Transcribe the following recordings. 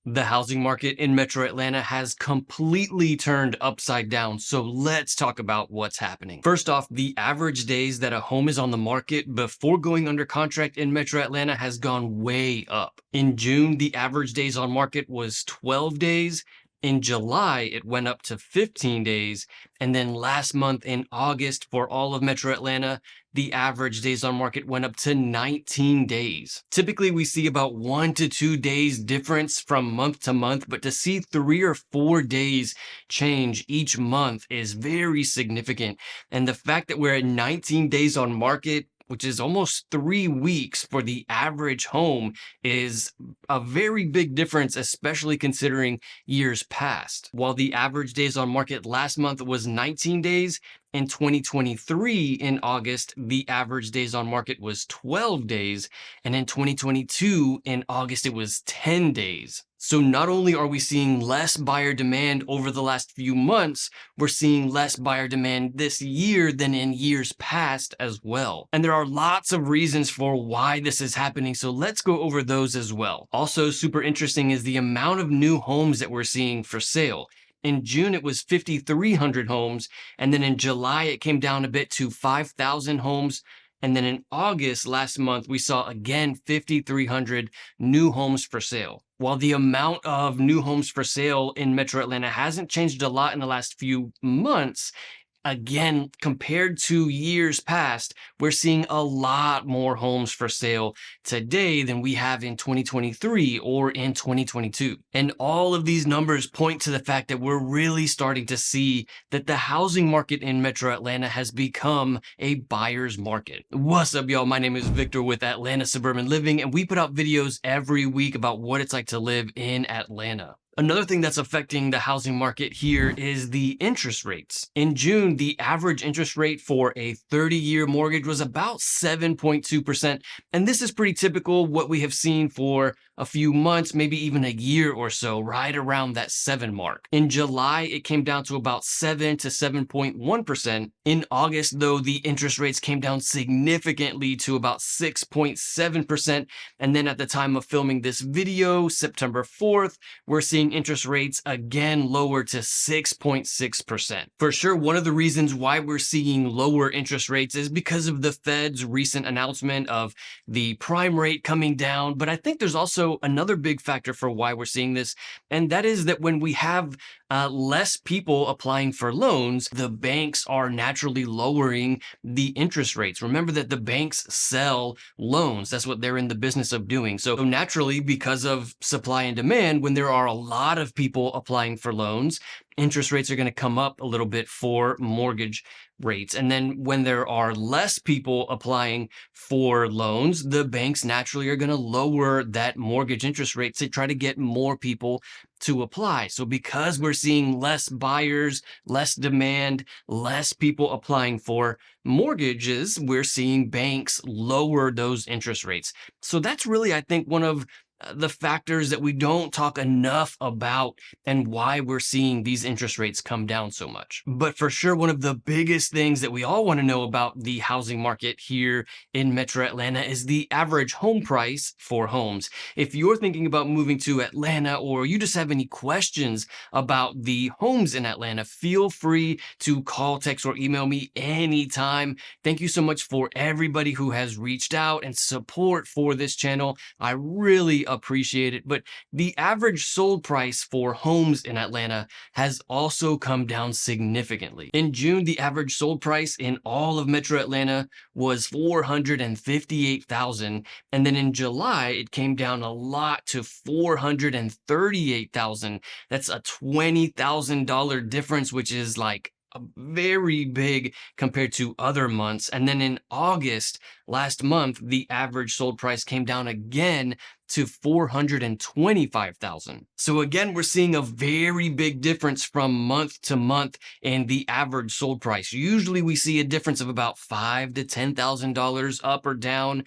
The housing market in Metro Atlanta has completely turned upside down, so let's talk about what's happening. First off, the average days that a home is on the market before going under contract in Metro Atlanta has gone way up. In June, the average days on market was 12 days. In July, it went up to 15 days. And then last month in August, for all of Metro Atlanta, the average days on market went up to 19 days. Typically, we see about 1 to 2 days difference from month to month, but to see 3 or 4 days change each month is very significant. And the fact that we're at 19 days on market, which is almost 3 weeks for the average home, is a very big difference, especially considering years past. While the average days on market last month was 19 days, in 2023, in August, the average days on market was 12 days. And in 2022, in August, it was 10 days. So not only are we seeing less buyer demand over the last few months, we're seeing less buyer demand this year than in years past as well. And there are lots of reasons for why this is happening, so let's go over those as well. Also super interesting is the amount of new homes that we're seeing for sale. In June, it was 5,300 homes. And then in July, it came down a bit to 5,000 homes. And then in August last month, we saw again 5,300 new homes for sale. While the amount of new homes for sale in Metro Atlanta hasn't changed a lot in the last few months, again, compared to years past, we're seeing a lot more homes for sale today than we have in 2023 or in 2022. And all of these numbers point to the fact that we're really starting to see that the housing market in Metro Atlanta has become a buyer's market. What's up, y'all? My name is Victor with Atlanta Suburban Living, and we put out videos every week about what it's like to live in Atlanta. Another thing that's affecting the housing market here is the interest rates. In June, the average interest rate for a 30-year mortgage was about 7.2%. And this is pretty typical what we have seen for a few months, maybe even a year or so, right around that 7 mark. In July, it came down to about 7 to 7.1%. In August, though, the interest rates came down significantly to about 6.7%. And then at the time of filming this video, September 4th, we're seeing interest rates again lower to 6.6%. For sure, one of the reasons why we're seeing lower interest rates is because of the Fed's recent announcement of the prime rate coming down. But I think there's also another big factor for why we're seeing this, and that is that when we have less people applying for loans, the banks are naturally lowering the interest rates. Remember that the banks sell loans. That's what they're in the business of doing. So naturally, because of supply and demand, when there are a lot of people applying for loans, interest rates are going to come up a little bit for mortgage rates. And then when there are less people applying for loans, the banks naturally are going to lower that mortgage interest rate to try to get more people to apply. So because we're seeing less buyers, less demand, less people applying for mortgages, we're seeing banks lower those interest rates. So that's really, I think, one of the factors that we don't talk enough about and why we're seeing these interest rates come down so much. But for sure, one of the biggest things that we all want to know about the housing market here in Metro Atlanta is the average home price for homes. If you're thinking about moving to Atlanta or you just have any questions about the homes in Atlanta, feel free to call, text, or email me anytime. Thank you so much for everybody who has reached out and support for this channel. I really appreciate it. But the average sold price for homes in Atlanta has also come down significantly. In June, the average sold price in all of Metro Atlanta was $458,000. And then in July, it came down a lot to $438,000. That's a $20,000 difference, which is like very big compared to other months. And then in August, last month, the average sold price came down again to $425,000. So again, we're seeing a very big difference from month to month in the average sold price. Usually we see a difference of about $5,000 to $10,000 up or down,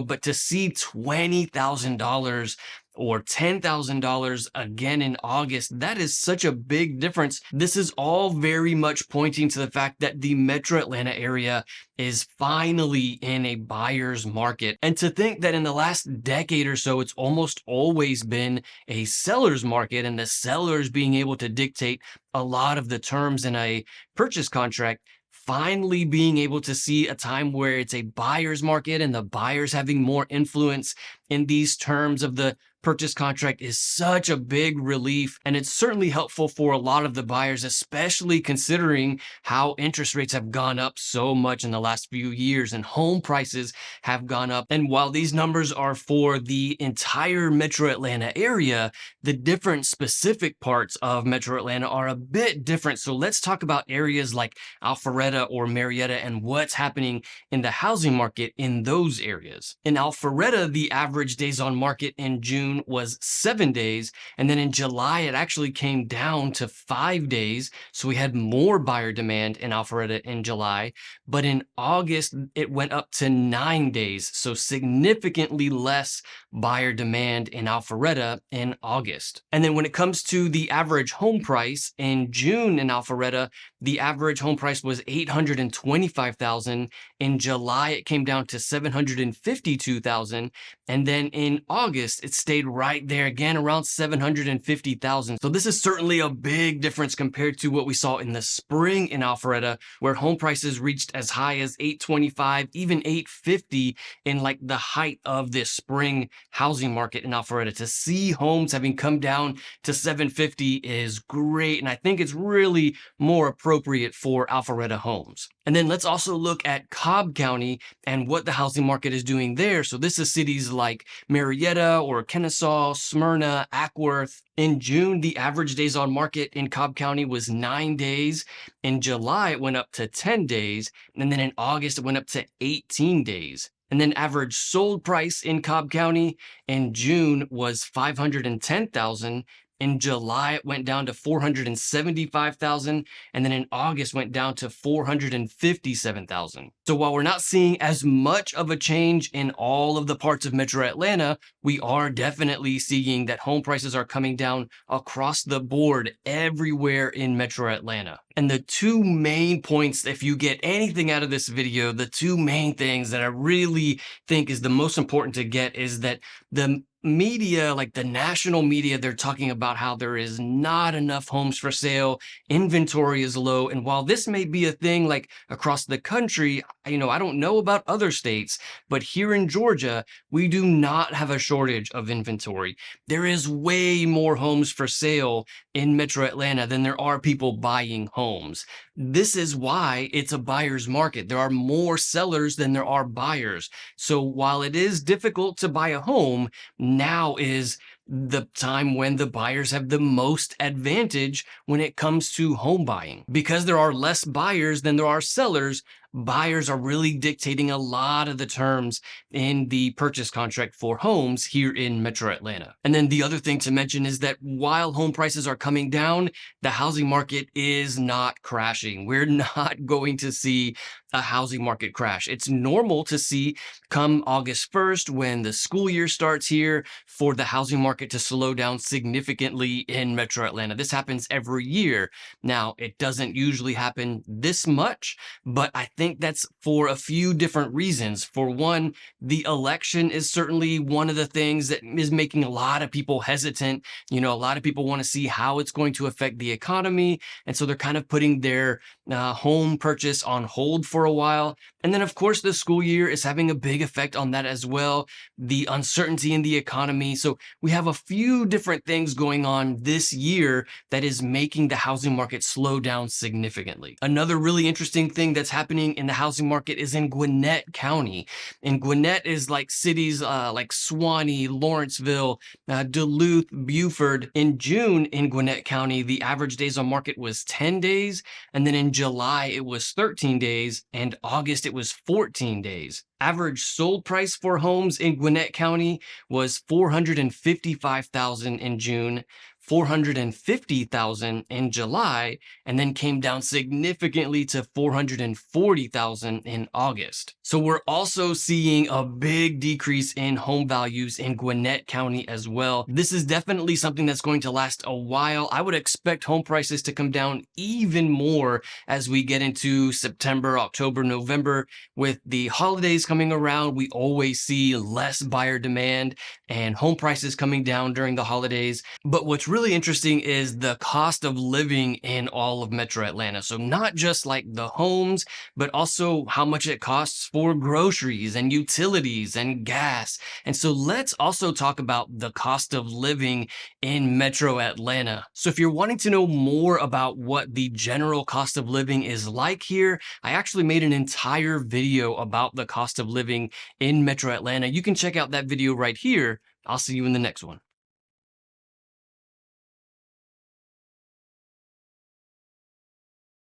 but to see $20,000 or $10,000 again in August. That is such a big difference. This is all very much pointing to the fact that the metro Atlanta area is finally in a buyer's market. And to think that in the last decade or so, it's almost always been a seller's market, and the sellers being able to dictate a lot of the terms in a purchase contract, finally being able to see a time where it's a buyer's market and the buyers having more influence in these terms of the purchase contract is such a big relief. And it's certainly helpful for a lot of the buyers, especially considering how interest rates have gone up so much in the last few years and home prices have gone up. And while these numbers are for the entire metro Atlanta area, the different specific parts of metro Atlanta are a bit different. So let's talk about areas like Alpharetta or Marietta and what's happening in the housing market in those areas. In Alpharetta, the average days on market in June was 7 days. And then in July, it actually came down to 5 days. So we had more buyer demand in Alpharetta in July. But in August, it went up to 9 days. So significantly less buyer demand in Alpharetta in August. And then when it comes to the average home price in June in Alpharetta, the average home price was $825,000. In July, it came down to $752,000. And then in August, it stayed right there again around $750,000. So this is certainly a big difference compared to what we saw in the spring in Alpharetta, where home prices reached as high as $825, even $850 in like the height of this spring housing market in Alpharetta. To see homes having come down to $750 is great. And I think it's really more appropriate for Alpharetta homes. And then let's also look at Cobb County and what the housing market is doing there. So this is cities like Marietta or Kennesaw, Smyrna, Ackworth. In June, the average days on market in Cobb County was 9 days. In July, it went up to 10 days. And then in August, it went up to 18 days. And then average sold price in Cobb County in June was $510,000. In July, it went down to $475,000, and then in August went down to $457,000. So while we're not seeing as much of a change in all of the parts of Metro Atlanta, we are definitely seeing that home prices are coming down across the board everywhere in Metro Atlanta. And the two main points, if you get anything out of this video, the two main things that I really think is the most important to get is that the media, like the national media, they're talking about how there is not enough homes for sale, inventory is low. And while this may be a thing like across the country, I don't know about other states, but here in Georgia, we do not have a shortage of inventory. There is way more homes for sale in Metro Atlanta than there are people buying homes. This is why it's a buyer's market. There are more sellers than there are buyers. So while it is difficult to buy a home, now is the time when the buyers have the most advantage when it comes to home buying. Because there are less buyers than there are sellers, buyers are really dictating a lot of the terms in the purchase contract for homes here in Metro Atlanta. And then the other thing to mention is that while home prices are coming down, the housing market is not crashing. We're not going to see a housing market crash. It's normal to see come August 1st when the school year starts here for the housing market to slow down significantly in Metro Atlanta. This happens every year. Now, it doesn't usually happen this much, but I think that's for a few different reasons. For one, the election is certainly one of the things that is making a lot of people hesitant. A lot of people want to see how it's going to affect the economy. And so they're kind of putting their home purchase on hold for a while. And then, of course, the school year is having a big effect on that as well. The uncertainty in the economy. So we have a few different things going on this year that is making the housing market slow down significantly. Another really interesting thing that's happening in the housing market is in Gwinnett County. And Gwinnett is like cities like Suwanee, Lawrenceville, Duluth, Beaufort. In June in Gwinnett County, the average days on market was 10 days. And then in July, it was 13 days. And August, it was 14 days. Average sold price for homes in Gwinnett County was 455,000 in June, 450,000 in July, and then came down significantly to 440,000 in August. So we're also seeing a big decrease in home values in Gwinnett County as well. This is definitely something that's going to last a while. I would expect home prices to come down even more as we get into September, October, November. With the holidays coming around, we always see less buyer demand and home prices coming down during the holidays. But what's really interesting is the cost of living in all of Metro Atlanta. So not just like the homes, but also how much it costs for groceries and utilities and gas. And so let's also talk about the cost of living in Metro Atlanta. So if you're wanting to know more about what the general cost of living is like here, I actually made an entire video about the cost of living in Metro Atlanta. You can check out that video right here. I'll see you in the next one.